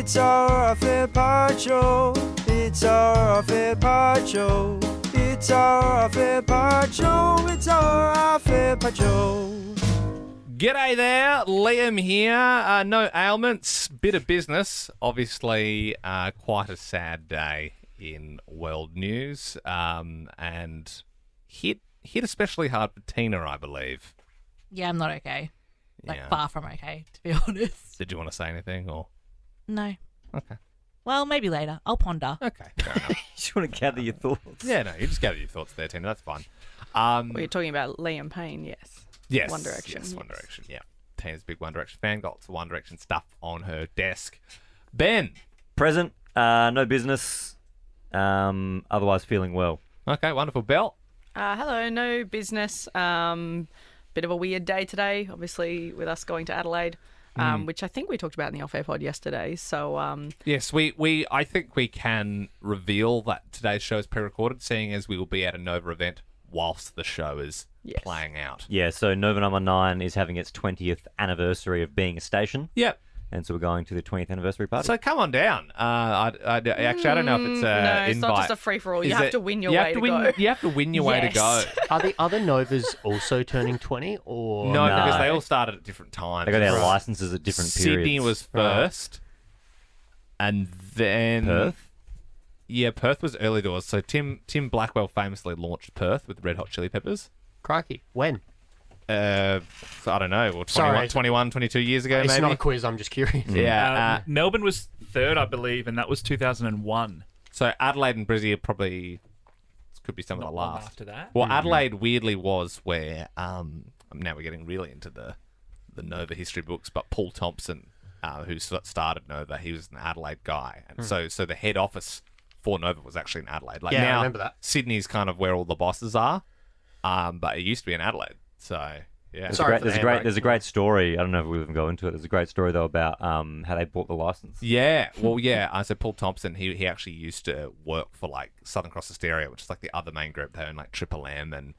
It's our fair pacho. It's our fair pacho. It's our fair pacho. It's our fair pacho. G'day there, Liam here. No ailments, bit of business. Obviously, quite a sad day in world news, and hit especially hard for Teena, I believe. Yeah, I'm not okay. Yeah. Far from okay, to be honest. Did you want to say anything, or? No. Okay. Well, maybe later. I'll ponder. Okay, fair enough. You just want to gather your thoughts. Yeah, no, you just gather your thoughts there, Teena. That's fine. We're talking about Liam Payne, yes. Yes. One Direction. Yes, One Direction, yeah. Teena's a big One Direction fan. Got lots of One Direction stuff on her desk. Ben. Present, no business, otherwise feeling well. Okay, wonderful. Belle. Hello, no business. Bit of a weird day today, obviously, with us going to Adelaide, which I think we talked about in the off-air pod yesterday. So, Yes, I think we can reveal that today's show is pre-recorded, seeing as we will be at a Nova event whilst the show is playing out. Yeah, so Nova Number 9 is having its 20th anniversary of being a station. Yep. And so we're going to the 20th anniversary party. So come on down. Actually, I don't know if it's no, it's invite. not just a free-for-all. You have to win your way to go. You have to win your way to go. Are the other Novas also turning 20? Or No, because they all started at different times. They got their licenses at different periods. Sydney was first, and then Perth? Yeah, Perth was early doors. So Tim Blackwell famously launched Perth with the Red Hot Chili Peppers. Crikey, when? I don't know, or 21, 22 years ago, It's maybe. not a quiz, I'm just curious. Yeah. Melbourne was third, I believe, and that was 2001. So Adelaide and Brizzy are probably could be some of the long last. after that. Well, Adelaide weirdly was where now we're getting really into the Nova history books, but Paul Thompson, who started Nova, he was an Adelaide guy, and so the head office for Nova was actually in Adelaide. Like Yeah, I now, remember that. Sydney's kind of where all the bosses are, but it used to be in Adelaide. So yeah, There's a great story. I don't know if we'll even go into it. There's a great story though about how they bought the license. Yeah, well, yeah. So Paul Thompson, he actually used to work for like Southern Cross Hysteria, which is like the other main group. They own like Triple M and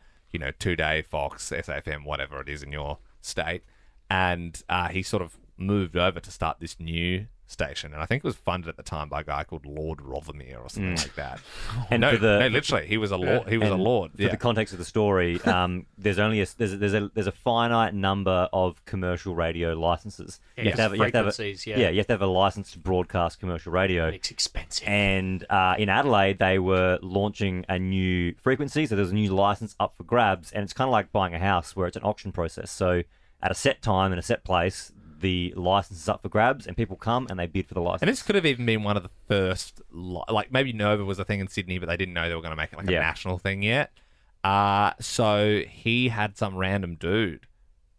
2 Day, Fox, SAFM, whatever it is in your state. And he sort of moved over to start this new station, and I think it was funded at the time by a guy called Lord Rothermere or something like that. And no, for literally, he was a lord. He was a lord. For the context of the story, there's only there's a finite number of commercial radio licenses. You have to have a license to broadcast commercial radio. It's expensive. And in Adelaide, they were launching a new frequency, so there's a new license up for grabs, and it's kind of like buying a house where it's an auction process. So at a set time in a set place, the license is up for grabs, and people come and they bid for the license. And this could have even been one of the first, like maybe Nova was a thing in Sydney, but they didn't know they were going to make it like a national thing yet. So he had some random dude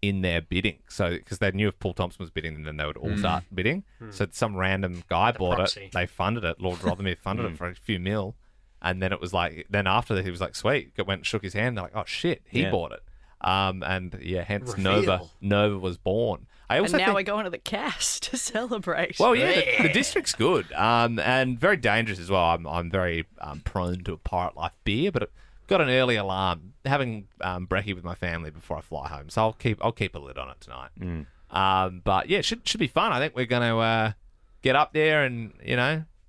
in there bidding. So because they knew if Paul Thompson was bidding, then they would all start bidding. So some random guy bought it. They funded it. Lord Rothermere funded it for a few mil, and then it was like, then after that he was like, sweet, went and shook his hand. They're like, oh shit, he bought it. And yeah, hence Reveal. Nova was born. I also and now think, we're going to the cast to celebrate. well, yeah, the district's good, and very dangerous as well. I'm very prone to a Pirate Life beer, but got an early alarm, having brekkie with my family before I fly home, so I'll keep a lid on it tonight. But yeah, it should be fun. I think we're going to get up there and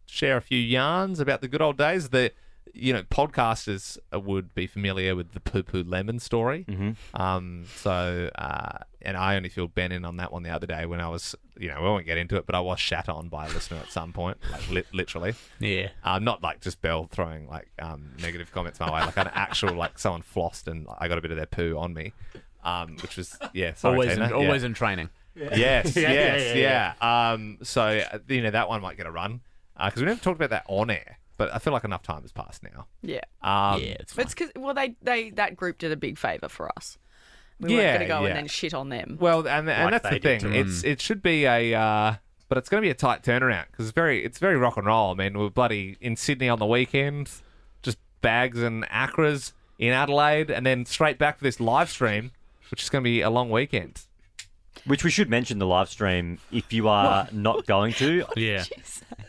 share a few yarns about the good old days. Podcasters would be familiar with the Poo Poo Lemon story. And I only feel Ben in on that one the other day when I was, we won't get into it, but I was shat on by a listener at some point, like literally. Yeah. Not like just Belle throwing like negative comments my way, like an actual, like someone flossed and I got a bit of their poo on me, which was, sorry, Teena. Always in training. Yes. So, that one might get a run because we never talked about that on air. But I feel like enough time has passed now. Yeah. It's fine. It's because, that group did a big favour for us. We weren't going to go and then shit on them. Well, and that's the thing. It should be but it's going to be a tight turnaround because it's very rock and roll. I mean, we're bloody in Sydney on the weekend, just bags and acras in Adelaide, and then straight back for this live stream, which is going to be a long weekend. Which we should mention the live stream if you are not going to. Yeah.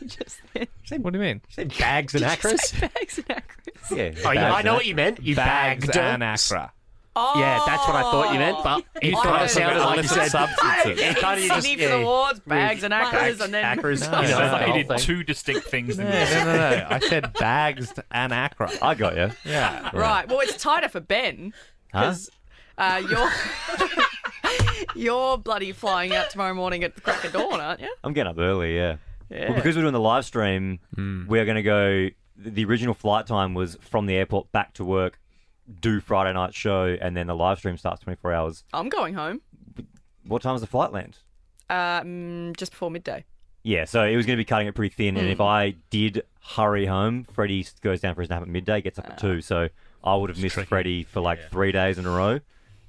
Just then. What do you mean? Say bags and acras? Bags and acras. Yeah. Oh, I know what you meant. You Bags bagged and Accra. Oh, Yeah, that's what I thought you meant, but it I kind heard of sounded like you illicit said substances. It kind of just Sydney for the awards, bags and acras, and then Acras. No, you know, Sounds like the he whole did thing. two distinct things. In No, this. no. I said bags and Accra. I got you. Yeah. right. Well, it's tighter for Ben because you're bloody flying out tomorrow morning at the crack of dawn, aren't you? I'm getting up early, yeah. Yeah. Well, because we're doing the live stream, we're going to go. The original flight time was from the airport back to work, do Friday night show, and then the live stream starts 24 hours. I'm going home What time does the flight land? just before midday. Yeah, so it was going to be cutting it pretty thin, and if I did hurry home, Freddie goes down for his nap at midday, gets up at 2, so I would have missed Freddie for like 3 days in a row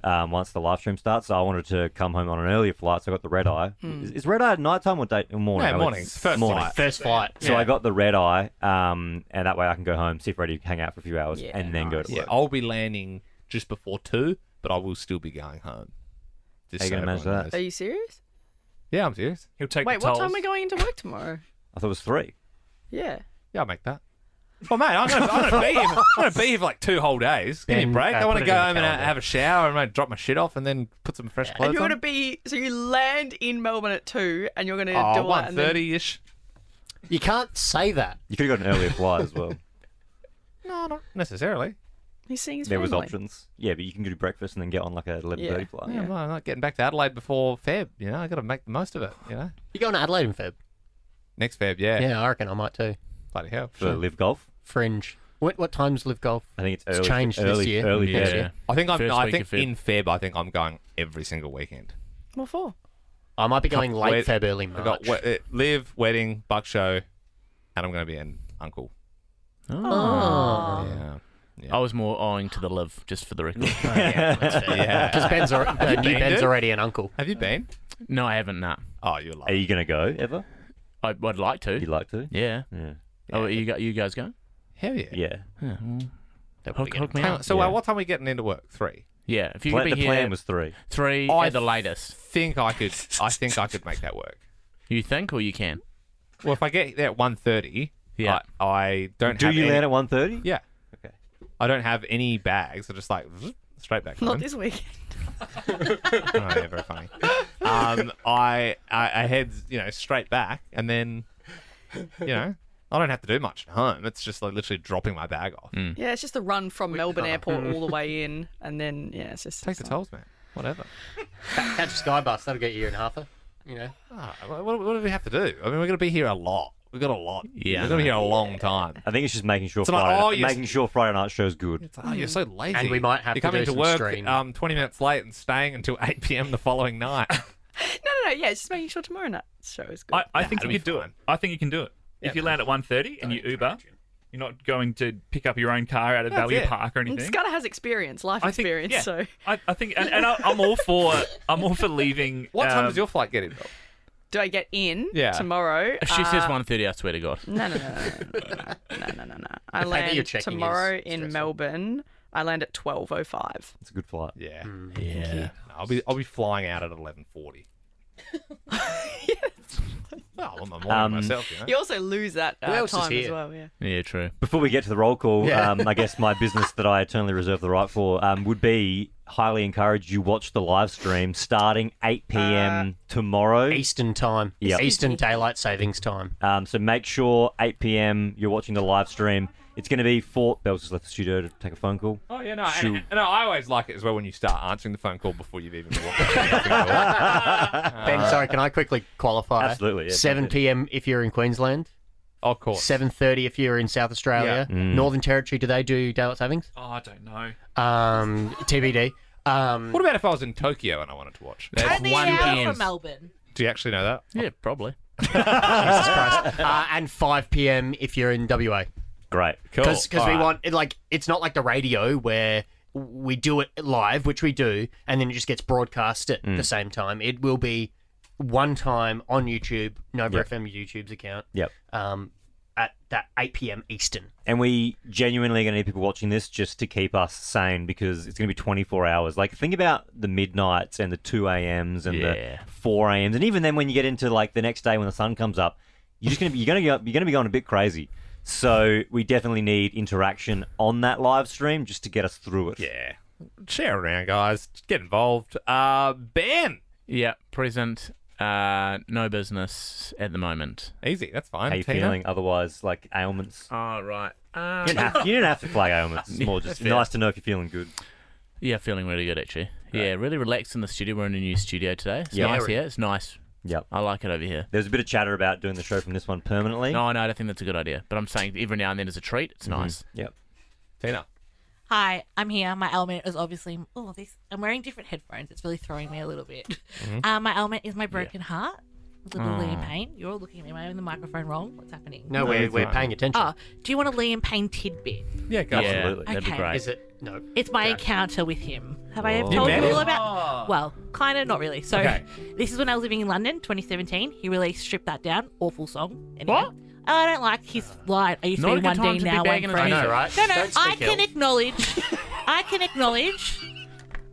once the live stream starts. So I wanted to come home on an earlier flight, so I got the red eye. Is red eye at night time or morning? No, morning. First morning. flight. First flight. So I got the red eye, and that way I can go home, see Freddie, hang out for a few hours, Yeah, and then go to Yeah, work. I'll be landing just before 2, but I will still be going home. Just How you gonna manage everyone that? knows. Are you serious? Yeah, I'm serious. He'll take Wait, the what tolls. time are we going into work tomorrow? I thought it was 3. Yeah. Yeah, I'll make that. Well, mate, I'm gonna be here for like 2 whole days. Give me a Ben, break. I want put to it go in the home and calendar. have a shower and maybe drop my shit off and then put some fresh And clothes you're on. going to be, so you land in Melbourne at 2 and you're going to do all that. And then, 1:30-ish. You can't say that. You could have got an earlier flight as well. No, not necessarily. he's seeing his There was family. options. Yeah, but you can do breakfast and then get on like a 11:30 Yeah. flight. Yeah, I'm not getting back to Adelaide before Feb. You know, I got to make the most of it. You know, You going to Adelaide in Feb? next Feb, yeah. Yeah, I reckon I might too. Bloody hell. For live golf. Fringe. What time's Live Golf? I think it's It's early. changed this early, year. Early Yeah. Feb. Yeah. I think First I week think of Feb. in Feb, I think I'm going every single weekend. What for? I might be going late Wed- Feb, early I March. got live, wedding, buck show, and I'm going to be an uncle. Oh. Yeah. I was more owing to the live, just for the record. Yeah. Because new been, Ben's dude? already an uncle. Have you been? No, I haven't. Nah. Oh, you're Are lucky. you going to go ever? I'd like to. You'd like to? Yeah. Yeah. Oh, you guys going? Hell yeah. Yeah. Yeah. Well, They'll probably hook get me Hang up. on, so Yeah. what time are we getting into work? 3. Yeah. If you Pla- could be the here plan was 3. 3 I at the latest. I think I could make that work. You think or you can? Well, if I get there at 1:30, Yeah. I don't Do have you any, land at 1:30? Yeah. Okay. I don't have any bags. I just like straight back Not home. this weekend. Oh, yeah, very funny. I head straight back, and then I don't have to do much at home. It's just like literally dropping my bag off. Yeah, it's just a run from Melbourne Airport all the way in, and then it's just Take the tolls, man. Whatever. Catch a sky bus. That'll get you in half a. What do we have to do? I mean, we're going to be here a lot. We've got a lot. Yeah, We're going to be here a long time. I think it's just making sure So like, making sure Friday night show's good. It's like, oh, you're so lazy. And we might have You're to coming do to some work stream. 20 minutes late and staying until 8 p.m. the following night. No. Yeah, it's just making sure tomorrow night's show is good. I think you it'll be could do it. fine. I think you can do it. If you land at 1:30 and you Uber, you're not going to pick up your own car out of That's Value it. Park or anything. Scudder has experience, life I think- experience, yeah. so I think, and I'm all for leaving. What time does your flight get in, Rob? do I get in Yeah. tomorrow? If she says 1:30, I swear to God. No. I The fact that you're land checking tomorrow is in stressful. Melbourne. I land at 12:05. It's a good flight. Yeah. Yeah. I'll be flying out at 11:40. Well, I'm a morning myself, You also lose that Who else is time as here? well. Yeah. Yeah, true. Before we get to the roll call, Yeah. I guess my business that I eternally reserve the right for would be highly encourage you watch the live stream starting 8 p.m. tomorrow. Eastern time. Yep. Eastern Daylight Savings Time. So make sure 8 p.m. you're watching the live stream. It's going to be Bells just left the studio to take a phone call. Oh yeah, no, Shoot. and I always like it as well when you start answering the phone call before you've even walked out. Ben, sorry, can I quickly qualify? Absolutely, yeah, 7 jump in. p.m. if you're in Queensland. Of course. 7:30 if you're in South Australia. Yeah. Northern Territory, do they do daylight savings? Oh, I don't know. TBD. What about if I was in Tokyo and I wanted to watch? Only 1 an hour PM. from Melbourne. Do you actually know that? Yeah, probably. Jesus Christ. And 5 p.m. if you're in WA. Great. Cool. Because All we right. want it, like, it's not like the radio where we do it live, which we do, and then it just gets broadcast at the same time. It will be one time on YouTube, Nova Yep. FM YouTube's account, Yep. at that 8 p.m. Eastern. And we genuinely going to need people watching this just to keep us sane because it's going to be 24 hours. Like, think about the midnights and the 2 a.m.s and the Yeah. 4 a.m.s. And even then when you get into, like, the next day when the sun comes up, you're going to be going a bit crazy. So we definitely need interaction on that live stream just to get us through it. Yeah. Share around, guys. Just get involved. Ben. Yeah, present. No business at the moment. Easy. That's fine. How you Tina? feeling? Otherwise, like ailments. Oh, right. You don't have to flag ailments. It's more just fair. nice to know if you're feeling good. Yeah, feeling really good, actually. Yeah, really relaxed in the studio. We're in a new studio today. It's Yeah. nice here. It's nice. Yep. I like it over here. There was a bit of chatter about doing the show from this one permanently. No, I don't think that's a good idea. But I'm saying every now and then as a treat, it's nice. Yep. Tina. Hi, I'm here. My ailment is obviously I'm wearing different headphones. It's really throwing me a little bit. My ailment is my broken heart. With a little Liam Payne. You're all looking at me. Am I in the microphone wrong? What's happening? No, we're paying attention. Oh, do you want a Liam Payne tidbit? Yeah, go. Yeah, Absolutely. that'd be Okay. great. Is it? No. It's my encounter with him. Have I ever You told met you all him? about? Well, kind of, not really. So, Okay. this is when I was living in London, 2017. He released "Strip That Down," awful song. Anyway, What? I don't like his line. I used to Not be a good one time D to be now, bagging one his free. I know, right? No, Don't I speak can ill. acknowledge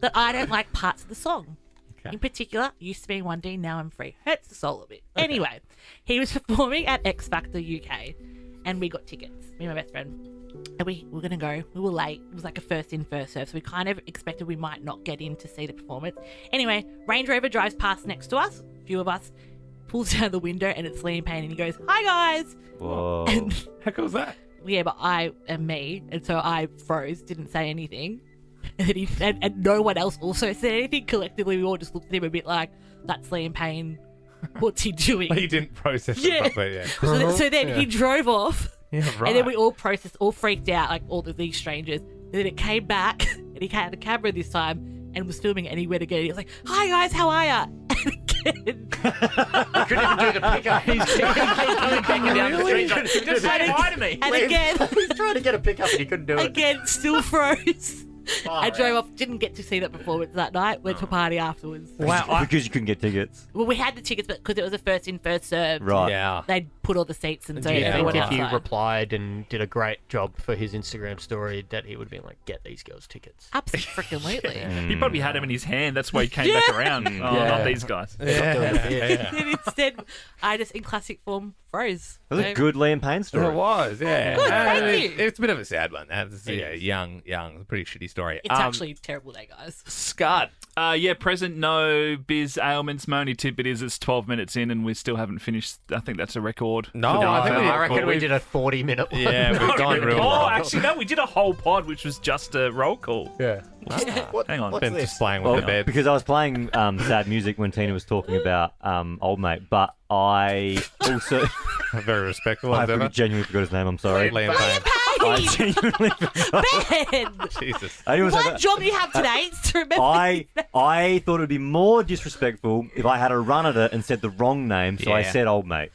that I don't like parts of the song. Okay. In particular, used to be 1D, now I'm free. Hurts the soul a bit. Anyway, he was performing at X Factor UK, and we got tickets, me and my best friend. And we were going to go. We were late. It was like a first in, first serve. So we kind of expected we might not get in to see the performance. Anyway, Range Rover drives past next to us, a few of us, pulls down the window, and it's Liam Payne, and he goes, "Hi, guys." Whoa. And How cool is that? yeah, but I am me, and so I froze, didn't say anything. And, then and no one else also said anything. Collectively, we all just looked at him a bit like, "That's Liam Payne. What's he doing?" Like you didn't process Yeah. it properly, yeah. So then he drove off, Yeah, right. and then we all processed, all freaked out, like all of these strangers. And then it came back, and he had a camera this time and was filming it, and he went again. He was like, "Hi guys, how are ya?" And again, Couldn't even do the pickup. He's down the street, like, just say hi to me. and again, He's trying to get a pickup and he couldn't do it. again, still froze. Far I drove out. off, didn't get to see that performance that night, went to a party afterwards. Because you couldn't get tickets. Well, we had the tickets, but because it was a first in, first served, Right. Yeah. they'd put all the seats, and so Do you everyone think if you outside. replied and did a great job for his Instagram story that he would be like, get these girls tickets? Absolutely. He probably had him in his hand. That's why he came back around. Oh, Yeah. not these guys. Yeah. And instead, I just, in classic form, froze. That was a good Liam Payne story. It was, yeah. Good, thank it's, you. it's a bit of a sad one. That's young, pretty shitty story. It's actually a terrible day, guys. Scud. Yeah, present, no biz ailments. My only tidbit is it's 12 minutes in and we still haven't finished. I think that's a record. No, for the I think NFL. I reckon we did a 40-minute one. Yeah, we've gone real Oh, long. actually, no, we did a whole pod, which was just a roll call. Yeah. Hang on. Been just playing with Well, the bed. because I was playing sad music when Tina was talking about Old Mate, but I also Very respectful. I as ever. genuinely forgot his name. I'm sorry. Liam Payne. I Hey, genuinely forgot. Ben! Jesus. I didn't say One that. job you have today is to remember. I thought it would be more disrespectful if I had a run at it and said the wrong name, so I Yeah. said Old Mate.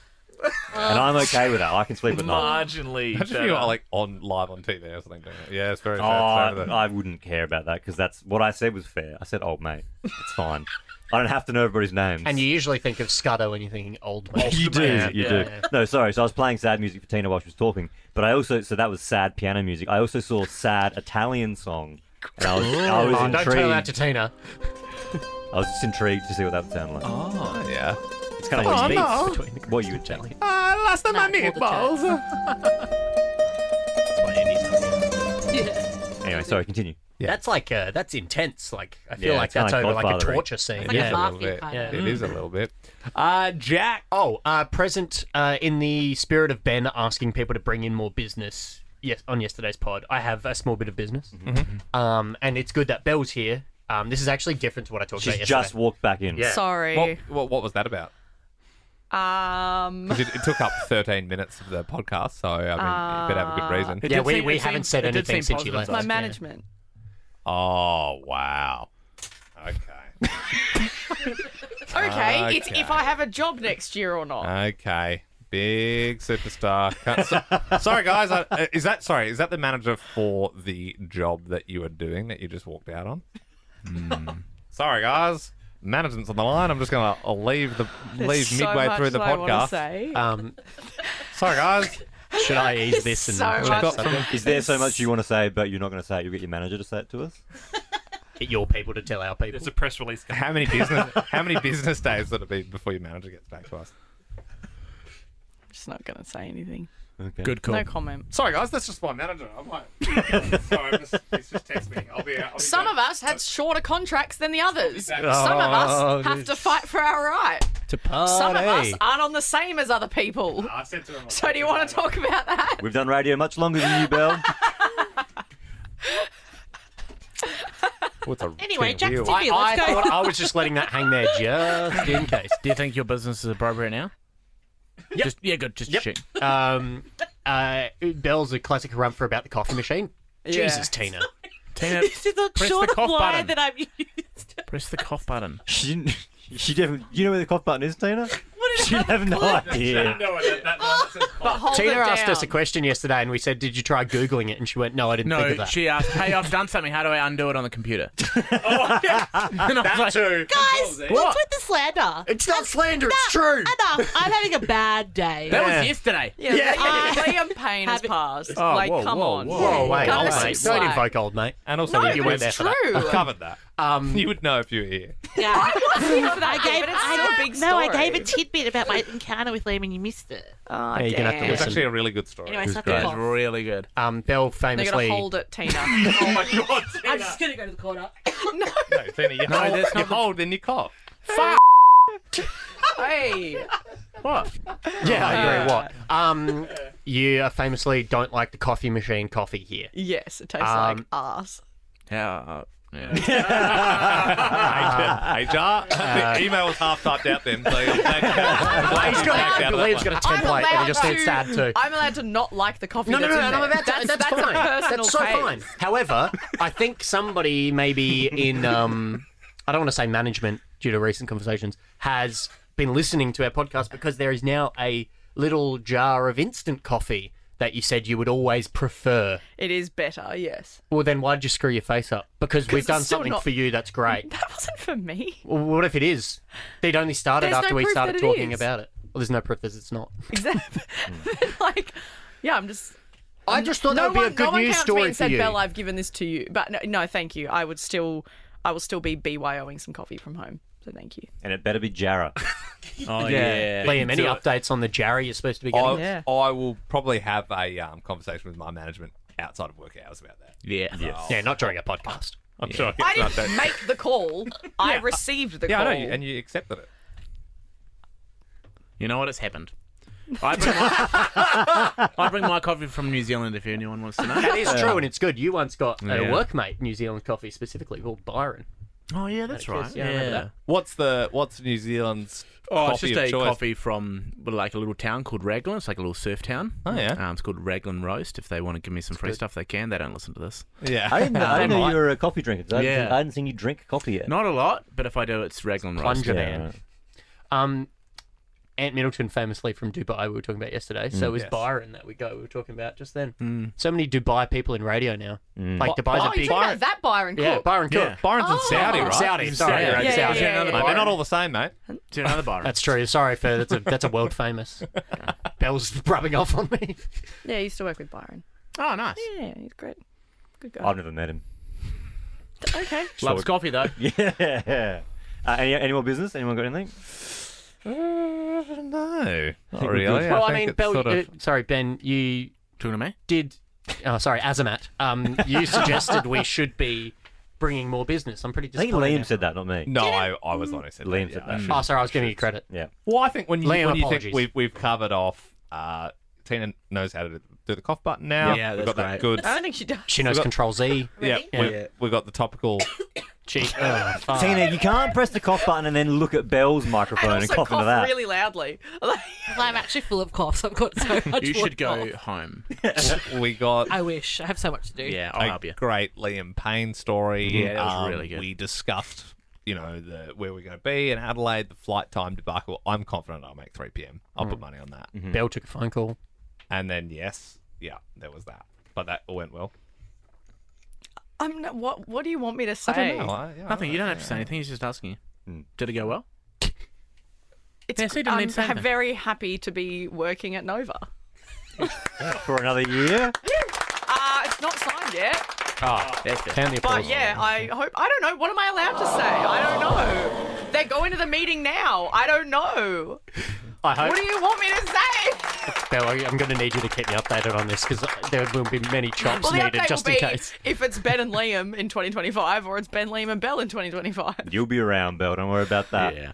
And I'm okay with that. I can sleep at night. Marginally. Imagine if better. you were like live on TV or something. Doing it. Yeah, it's very Oh, sad. I wouldn't care about that because that's what I said was fair. I said Old Mate. It's fine. I don't have to know everybody's names. And you usually think of Scudder when you're thinking old man. You do, man, you yeah. do. No, sorry. So I was playing sad music for Tina while she was talking, but I also that was sad piano music. I also saw sad Italian song, and I was Oh, don't intrigued. tell that to Tina. I was just intrigued to see what that would sound like. Oh, yeah. It's kind of what you no. Between the what you would tell. I lost No, my all the meatballs. Anyway, sorry. Continue. That's like that's intense. Like I feel Yeah, like it's kinda that's over like a Godfather-y. torture scene. Like a yeah. mafia little bit. kind Yeah. of. It is a little bit. Jack. Oh, present in the spirit of Ben asking people to bring in more business. Yes, on yesterday's pod, I have a small bit of business, and it's good that Belle's here. This is actually different to what I talked She's about yesterday. just walked back in. Yeah. Sorry. What was that about? 'Cause it took up 13 minutes of the podcast, so I mean, you better have a good reason. It Yeah, did we seem- it haven't seemed- said it did anything seem since you positive, left. though. My Yeah. management. Oh, wow. Okay. Okay, it's Okay. if I have a job next year or not. Okay. Big superstar. Sorry, guys. Is that the manager for the job that you were doing that you just walked out on? Sorry, guys. Management's on the line. I'm just going to leave There's midway so through the much that I wanna podcast. say. Sorry, guys. Should I ease this and So chat much. something? Is there so much you want to say, but you're not going to say it? You'll get your manager to say it to us? Get your people to tell our people. There's a press release. How many business days would it be before your manager gets back to us? just not going to say anything. Okay. Good call. No comment. Sorry, guys, that's just my manager. I'm like, sorry, he's just texting me. I'll be Some of us had shorter contracts than the others. back. Some of us have to fight for our right. To party. Some of us aren't on the same as other people. I said to him, So do you want to talk about that? We've done radio much longer than you, Belle. What's a Anyway, Jack wheel? Tippy, I let's go. thought I was just letting that hang there just in case. Do you think your business is appropriate now? Yep. Good. Just Yep. check. Belle's a classic run for about the coffee machine. Yeah. Jesus, Tina. Tina, This is a press short the cough line button. that I've used. Press the cough button. She definitely. You know where the cough button is, Tina? What is She have no idea. But hold Tina it asked us a down. question yesterday, and we said, "Did you try googling it?" And she went, "No, I didn't think No, of that." she asked, "Hey, I've done something. How do I undo it on the computer?" And I was like, too. Guys, what's with the slander? It's not slander. It's true. Enough. I'm having a bad day. that was yesterday. Yeah, Liam Payne has Have it- passed. Oh, like, whoa, come whoa, on. whoa. Whoa, wait, Cut old us some mate. Don't slack. invoke old mate. And also, No, you went there it's for that. true. I've covered that. You would know if you were here. Yeah. I wasn't here for that, I gave, but it's still a big story. No, I gave a tidbit about my encounter with Liam and you missed it. Oh, Yeah, you're gonna have to damn. It's listen. actually a really good story. Anyway, suck That it was off. really good. Belle They're going famously. to hold it, Tina. Oh my god, I'm just going to go to the corner. No, Tina, you hold, that's not you the- hold, then you cough. Hey. What? Yeah, I agree. What? You famously don't like the coffee machine coffee here. Yes, it tastes like arse. Yeah. HR, the email was half typed out then, so He's got, Liam's got a template and he just needs to add to. I'm allowed to not like the coffee No, that's in there. that's that's fine. a personal That's so case. fine. However, I think somebody maybe in, I don't want to say management due to recent conversations, has been listening to our podcast because there is now a little jar of instant coffee that you said you would always prefer. It is better, yes. Well, then why'd you screw your face up? Because we've it's done still something not- for you that's great. That wasn't for me. Well, what if it is? It only started There's no after we proof started that it talking is. about it. Well, there's no proof that it's not. Exactly. Like, yeah, I'm just... I just thought that would be a good no one news came up to me story and for said, you. Belle, I've given this to you. But no, thank you. I will still be BYOing some coffee from home. So thank you. And it better be Jarrah. Oh, yeah. Liam, any updates on the Jarry you're supposed to be getting? Yeah. I will probably have a conversation with my management outside of work hours about that. Yeah. Yeah, not during a podcast. I'm sure. I didn't make the call. I received the Yeah, call. I know, and you accepted it. You know what has happened? I bring my coffee from New Zealand if anyone wants to know. That is true, and it's good. You once got a Yeah. workmate New Zealand coffee specifically called Byron. Oh, yeah, that's That is, right. yeah, I remember that. What's New Zealand's Oh, it's coffee just of a choice? coffee from like a little town called Raglan. It's like a little surf town. Oh, yeah. It's called Raglan Roast. If they want to give me some free stuff, they can. They don't listen to this. Yeah. I didn't know might. you were a coffee drinker. I Yeah. hadn't seen you drink coffee yet. Not a lot, but if I do, it's Raglan Roast. Plunger Yeah, man. right. Ant Middleton, famously from Dubai, we were talking about yesterday. So was Yes. Byron that we were talking about just then. So many Dubai people in radio now. Like Bi- Dubai's Oh, a you're big. talking about that Byron Cook? Yeah, Byron Cook. Yeah. Byron's in Saudi, Oh. right? Saudi, sorry, Yeah, right, yeah, Saudi. yeah, yeah. Mate, they're not all the same, mate. Do another bar. That's true. Sorry for that's a world famous. Belle's rubbing off on me. Yeah, I used to work with Byron. Oh, nice. Yeah, he's great. Good guy. I've never met him. Okay. Loves coffee though. Yeah. Any more business? Anyone got anything? No, not we're really. good. Well, I think mean, it's Belle, sort of- sorry, Ben, you Talking to me? did. Oh, sorry, Azamat. You suggested we should be bringing more business. I'm pretty I think disappointed. Liam said that, not me. No, I was the one who said Liam that. said yeah, I that. should- Oh, sorry, I was giving you credit. Yeah. Well, I think when you, Liam, when you apologies. think we've covered off, Tina knows how to do the cough button now. Yeah, we've that's got that great. good. I don't think she does. She knows got- Control Z. Yeah, Really? we've got the topical. Cheek. Tina, you can't press the cough button and then look at Belle's microphone and Also cough into cough that. really loudly. Like, I'm actually full of coughs. I've got so much You more should go cough. home. We got I wish. I have so much to do. Yeah, I'll help you. great Liam Payne story. Yeah, that was really good. We discussed, where we're going to be in Adelaide, the flight time debacle. I'm confident I'll make 3 p.m. I'll put money on that. Belle took a phone call. And then there was that, but that all went well. I'm not, what do you want me to say? I don't know. Nothing. You don't have to say anything. He's just asking you. Did it go well? It's, Yeah, so you don't need to say anything. very happy to be working at Nova. For another year? It's not signed yet, That's good. Turn the applause but yeah, I hope. I don't know. What am I allowed to say? I don't know. They're going to the meeting now. I don't know. I hope. What do you want me to say? Belle, I'm going to need you to keep me updated on this because there will be many chops Well, the needed update just will in be case. if it's Ben and Liam in 2025 or it's Ben, Liam, and Belle in 2025. You'll be around, Belle. Don't worry about that. Yeah.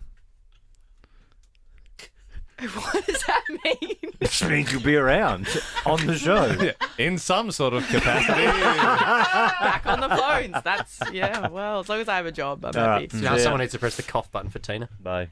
What does that mean? Which means you'll be around on the show. In some sort of capacity. Back on the phones. That's, yeah, well, as long as I have a job, I'm All happy. right. Now Yeah. someone needs to press the cough button for Teena. Bye.